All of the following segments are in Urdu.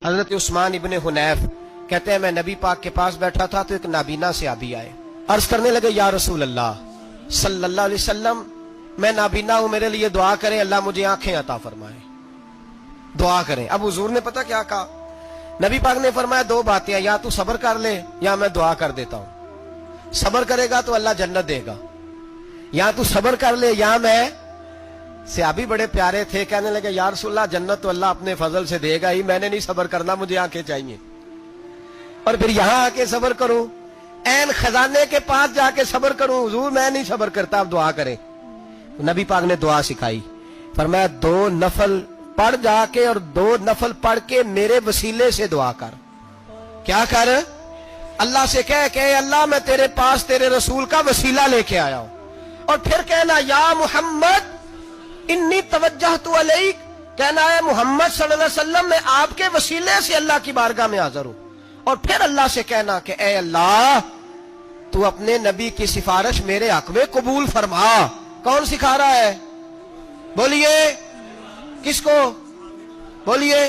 حضرت عثمان ابن حنیف کہتے ہیں میں نبی پاک کے پاس بیٹھا تھا تو ایک نابینا صحابی آئے، عرض کرنے لگے یا رسول اللہ صلی اللہ علیہ وسلم میں نابینا ہوں، میرے لیے دعا کریں، اللہ مجھے آنکھیں عطا فرمائے، دعا کریں۔ اب حضور نے پتہ کیا کہا؟ نبی پاک نے فرمایا دو باتیں ہیں، یا تو صبر کر لے یا میں دعا کر دیتا ہوں۔ صبر کرے گا تو اللہ جنت دے گا، یا تو صبر کر لے یا میں۔ صحابی بڑے پیارے تھے، کہنے لگے یا رسول اللہ جنت تو اللہ اپنے فضل سے دے گا ہی، میں نے نہیں صبر کرنا، مجھے آنکھیں چاہیے، اور پھر یہاں آ کے صبر کروں، این خزانے کے پاس جا کے صبر کروں؟ حضور میں نہیں صبر کرتا، اب دعا کریں۔ نبی پاک نے دعا سکھائی، فرمایا دو نفل پڑھ جا کے اور دو نفل پڑھ کے میرے وسیلے سے دعا کر۔ کیا کر؟ اللہ سے کہہ کہ اے اللہ میں تیرے پاس تیرے رسول کا وسیلہ لے کے آیا ہوں، اور پھر کہنا یا محمد انی توجہت علیک، کہنا ہے محمد صلی اللہ علیہ وسلم میں آپ کے وسیلے سے اللہ کی بارگاہ میں حاضر ہوں، اور پھر اللہ سے کہنا کہ اے اللہ تو اپنے نبی کی سفارش میرے حق میں قبول فرما۔ کون سکھا رہا ہے؟ بولیے کس کو؟ بولیے۔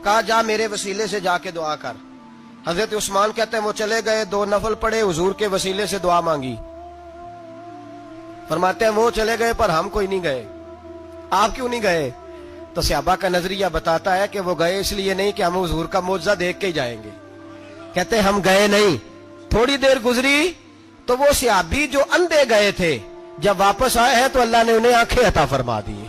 کہا جا میرے وسیلے سے جا کے دعا کر۔ حضرت عثمان کہتے ہیں وہ چلے گئے، دو نفل پڑھے، حضور کے وسیلے سے دعا مانگی۔ فرماتے ہیں وہ چلے گئے پر ہم کوئی نہیں گئے۔ آپ کیوں نہیں گئے؟ تو صحابہ کا نظریہ بتاتا ہے کہ وہ گئے اس لیے نہیں کہ ہم حضور کا معجزہ دیکھ کے ہی جائیں گے، کہتے ہیں ہم گئے نہیں۔ تھوڑی دیر گزری تو وہ صحابی جو اندھے گئے تھے جب واپس آئے ہیں تو اللہ نے انہیں آنکھیں عطا فرما دی۔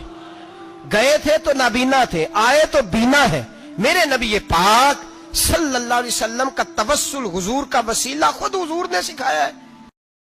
گئے تھے تو نابینا تھے، آئے تو بینا ہے۔ میرے نبی پاک صلی اللہ علیہ وسلم کا توسل، حضور کا وسیلہ خود حضور نے سکھایا ہے۔